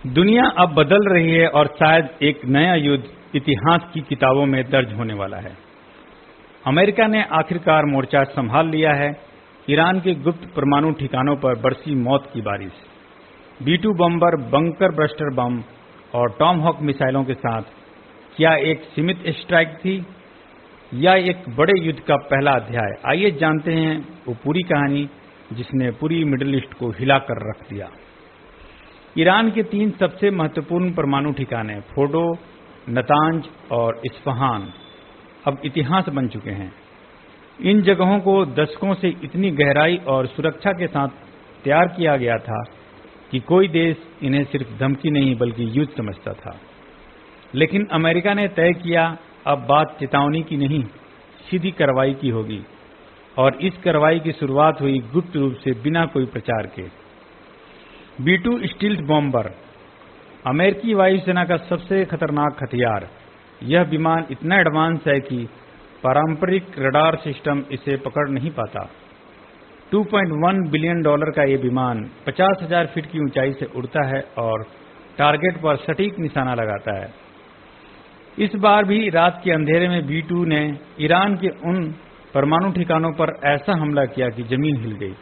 दुनिया अब बदल रही है और शायद एक नया युद्ध इतिहास की किताबों में दर्ज होने वाला है। अमेरिका ने आखिरकार मोर्चा संभाल लिया है। ईरान के गुप्त परमाणु ठिकानों पर बरसी मौत की बारिश। B-2 बम्बर, बंकर बस्टर बम और टॉमहॉक मिसाइलों के साथ क्या एक सीमित स्ट्राइक थी या एक बड़े युद्ध का पहला अध्याय? आइए जानते हैं वो पूरी कहानी जिसने पूरी मिडिल ईस्ट को हिलाकर रख दिया। ईरान के 3 सबसे महत्वपूर्ण परमाणु ठिकाने फोर्डो, नतांज और इस्फहान अब इतिहास बन चुके हैं। इन जगहों को दशकों से इतनी गहराई और सुरक्षा के साथ तैयार किया गया था कि कोई देश इन्हें सिर्फ धमकी नहीं बल्कि युद्ध समझता था। लेकिन अमेरिका ने तय किया अब बात चेतावनी की नहीं, सीधी कार्रवाई की होगी। और इस कार्रवाई की शुरुआत हुई गुप्त रूप से, बिना कोई प्रचार के। B-2 स्टील्थ बॉम्बर, अमेरिकी वायुसेना का सबसे खतरनाक हथियार। यह विमान इतना एडवांस है कि पारंपरिक रडार सिस्टम इसे पकड़ नहीं पाता। $2.1 बिलियन का यह विमान 50,000 फीट की ऊंचाई से उड़ता है और टारगेट पर सटीक निशाना लगाता है। इस बार भी रात के अंधेरे में B-2 ने ईरान के उन परमाणु ठिकानों पर ऐसा हमला किया कि जमीन हिल गई,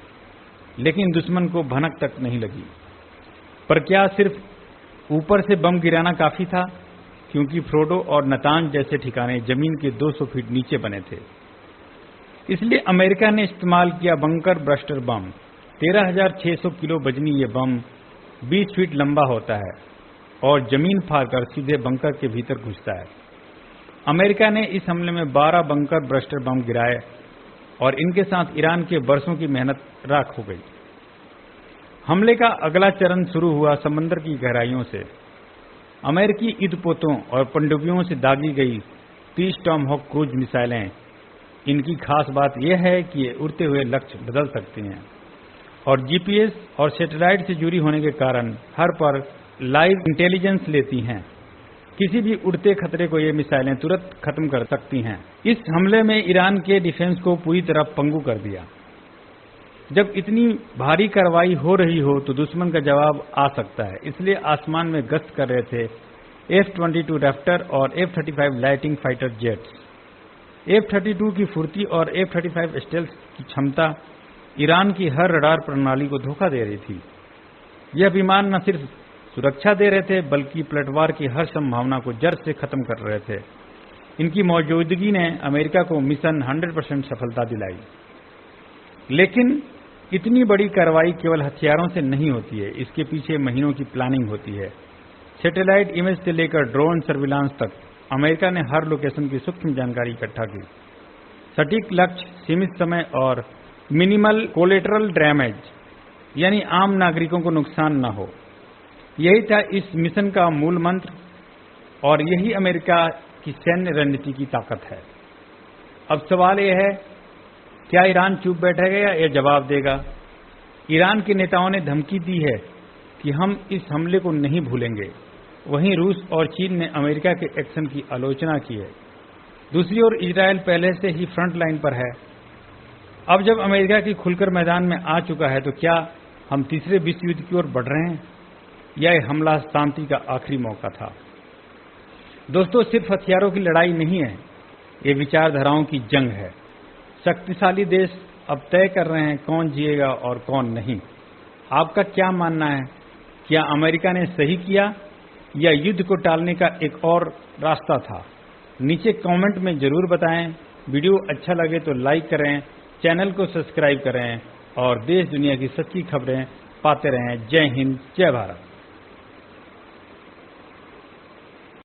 लेकिन दुश्मन को भनक तक नहीं लगी। पर क्या सिर्फ ऊपर से बम गिराना काफी था? क्योंकि फोर्डो और नतांज जैसे ठिकाने जमीन के 200 फीट नीचे बने थे। इसलिए अमेरिका ने इस्तेमाल किया बंकर बस्टर बम। 13,600 किलो वजनी ये बम 20 फीट लंबा होता है और जमीन फाड़कर सीधे बंकर के भीतर घुसता है। अमेरिका ने इस हमले में 12 बंकर बस्टर बम गिराए और इनके साथ ईरान के बरसों की मेहनत राख हो गई। हमले का अगला चरण शुरू हुआ समंदर की गहराइयों से। अमेरिकी युद्धपोतों और पनडुब्बियों से दागी गई 30 टॉमहॉक क्रूज मिसाइलें। इनकी खास बात यह है कि ये उड़ते हुए लक्ष्य बदल सकती हैं और GPS और सैटेलाइट से जुड़ी होने के कारण हर पर लाइव इंटेलिजेंस लेती हैं। किसी भी उड़ते खतरे को ये मिसाइलें तुरंत खत्म कर सकती हैं। इस हमले में ईरान के डिफेंस को पूरी तरह पंगु कर दिया। जब इतनी भारी कार्रवाई हो रही हो तो दुश्मन का जवाब आ सकता है, इसलिए आसमान में गश्त कर रहे थे F-22 रैप्टर और F-35 lighting fighter jets. F-32 की फुर्ती और F-35 स्टेल्थ की क्षमता ईरान की हर रडार प्रणाली को धोखा दे रही थी। यह विमान न सिर्फ सुरक्षा दे रहे थे बल्कि पलटवार की हर संभावना को जड़ से खत्म कर रहे थे। इनकी मौजूदगी ने अमेरिका को मिशन 100% सफलता दिलाई। लेकिन इतनी बड़ी कार्रवाई केवल हथियारों से नहीं होती है, इसके पीछे महीनों की प्लानिंग होती है। सैटेलाइट इमेज से लेकर ड्रोन सर्विलांस तक अमेरिका ने हर लोकेशन की सूक्ष्म जानकारी इकट्ठा की। सटीक लक्ष्य, सीमित समय और मिनिमल कोलेटरल डैमेज, यानी आम नागरिकों को नुकसान न हो। यही था इस मिशन का मूल मंत्र और यही अमेरिका की सैन्य रणनीति की ताकत है। अब सवाल यह है, क्या ईरान चुप बैठेगा या यह जवाब देगा? ईरान के नेताओं ने धमकी दी है कि हम इस हमले को नहीं भूलेंगे। वहीं रूस और चीन ने अमेरिका के एक्शन की आलोचना की है। दूसरी ओर इजरायल पहले से ही फ्रंट लाइन पर है। अब जब अमेरिका की खुलकर मैदान में आ चुका है तो क्या हम तीसरे विश्व युद्ध की ओर बढ़ रहे हैं या यह हमला शांति का आखिरी मौका था? दोस्तों, सिर्फ हथियारों की लड़ाई नहीं है, ये विचारधाराओं की जंग है। शक्तिशाली देश अब तय कर रहे हैं कौन जिएगा और कौन नहीं। आपका क्या मानना है? क्या अमेरिका ने सही किया या युद्ध को टालने का एक और रास्ता था? नीचे कमेंट में जरूर बताएं। वीडियो अच्छा लगे तो लाइक करें, चैनल को सब्सक्राइब करें और देश दुनिया की सच्ची खबरें पाते रहें। जय हिंद, जय भारत।